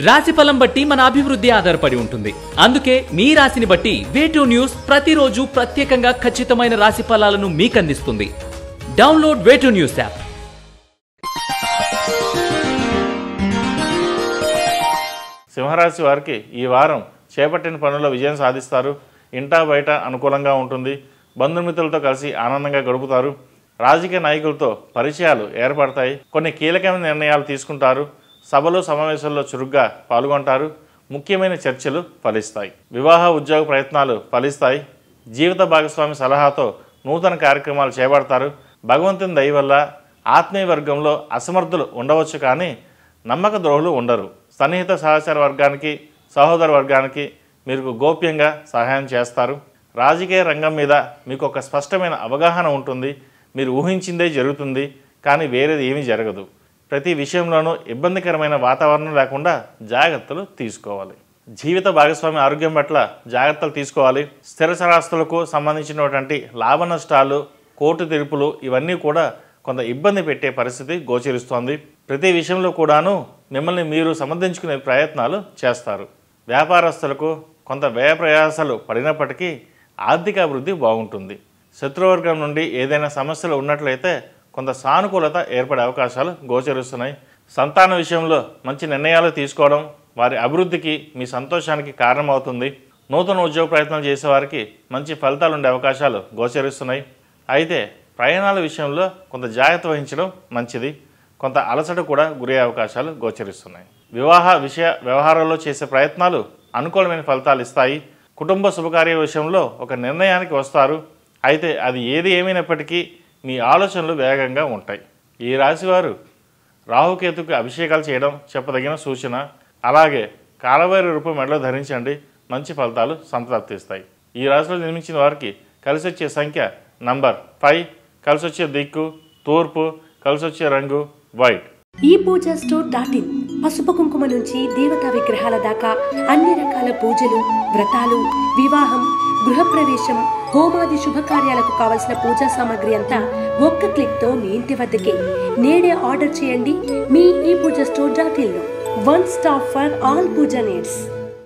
రాశిఫలం బట్టి మన అభివృద్ధి ఆధారపడి ఉంటుంది. అందుకే మీ రాశిని బట్టి వే2 న్యూస్ ప్రతిరోజు ప్రత్యేకంగా ఖచ్చితమైన రాశి ఫలాలను మీకు అందిస్తుంది. Download Way2 News app. సింహరాశి వారికి ఈ వారం చేపట్టిన పనుల్లో విజయం సాధిస్తారు. ఇంటా బయట అనుకూలంగా ఉంటుంది. బంధుమిత్రులతో కలిసి ఆనందంగా గడుపుతారు. రాజకీయ నాయకులతో పరిచయాలు ఏర్పడతాయి. కొన్ని కీలకమైన నిర్ణయాలు తీసుకుంటారు. సభలు సమావేశాల్లో చురుగ్గా పాల్గొంటారు. ముఖ్యమైన చర్చలు ఫలిస్తాయి. వివాహ ఉద్యోగ ప్రయత్నాలు ఫలిస్తాయి. జీవిత భాగస్వామి సలహాతో నూతన కార్యక్రమాలు చేపడతారు. భగవంతుని దయ వల్ల ఆత్మీయ వర్గంలో అసమర్థులు ఉండవచ్చు, కానీ నమ్మక ద్రోహులు ఉండరు. సన్నిహిత సహచర వర్గానికి, సహోదర వర్గానికి మీరు గోప్యంగా సహాయం చేస్తారు. రాజకీయ రంగం మీద మీకు ఒక స్పష్టమైన అవగాహన ఉంటుంది. మీరు ఊహించిందే జరుగుతుంది, కానీ వేరేది ఏమీ జరగదు. ప్రతి విషయంలోనూ ఇబ్బందికరమైన వాతావరణం లేకుండా జాగ్రత్తలు తీసుకోవాలి. జీవిత భాగస్వామి ఆరోగ్యం పట్ల జాగ్రత్తలు తీసుకోవాలి. స్థిర చరాస్తులకు సంబంధించినటువంటి లాభ నష్టాలు, కోర్టు తీర్పులు ఇవన్నీ కూడా కొంత ఇబ్బంది పెట్టే పరిస్థితి గోచరిస్తోంది. ప్రతి విషయంలో కూడాను మిమ్మల్ని మీరు సమర్థించుకునే ప్రయత్నాలు చేస్తారు. వ్యాపారస్తులకు కొంత వ్యయ ప్రయాసాలు పడినప్పటికీ ఆర్థిక అభివృద్ధి బాగుంటుంది. శత్రువర్గం నుండి ఏదైనా సమస్యలు ఉన్నట్లయితే కొంత సానుకూలత ఏర్పడే అవకాశాలు గోచరిస్తున్నాయి. సంతాన విషయంలో మంచి నిర్ణయాలు తీసుకోవడం వారి అభివృద్ధికి, మీ సంతోషానికి కారణమవుతుంది. నూతన ఉద్యోగ ప్రయత్నాలు చేసేవారికి మంచి ఫలితాలు ఉండే అవకాశాలు గోచరిస్తున్నాయి. అయితే ప్రయాణాల విషయంలో కొంత జాగ్రత్త వహించడం మంచిది. కొంత అలసట కూడా గురయ్యే అవకాశాలు గోచరిస్తున్నాయి. వివాహ విషయ వ్యవహారాల్లో చేసే ప్రయత్నాలు అనుకూలమైన ఫలితాలు ఇస్తాయి. కుటుంబ శుభకార్య విషయంలో ఒక నిర్ణయానికి వస్తారు. అయితే అది ఏది ఏమైనప్పటికీ మీ ఆలోచనలు వేగంగా ఉంటాయి. ఈ రాశివారు రాహుకేతుకి అభిషేకాలు చేయడం చెప్పదగిన సూచన. అలాగే కాలభైరవ రూపం మెడలో ధరించండి. మంచి ఫలితాలు సంప్రాప్తిస్తాయి. ఈ రాశిలో జన్మించిన వారికి కలిసి వచ్చే సంఖ్య నంబర్ 5, కలిసి వచ్చే దిక్కు తూర్పు, కలిసి వచ్చే రంగు వైట్. ఈ పూజా స్టోర్.in పసుపు కుంకుమ నుంచి దేవతా విగ్రహాల దాకా అన్ని రకాల పూజలు, వ్రతాలు, వివాహం, గృహప్రవేశం, హోమాది శుభకార్యాలకు కావలసిన పూజా సామాగ్రి అంతా ఒక్క క్లిక్ తో మీ ఇంటి వద్దకే. నేడే ఆర్డర్ చేయండి మీ ఈ పూజా స్టోర్.in లో. One stop for all puja needs.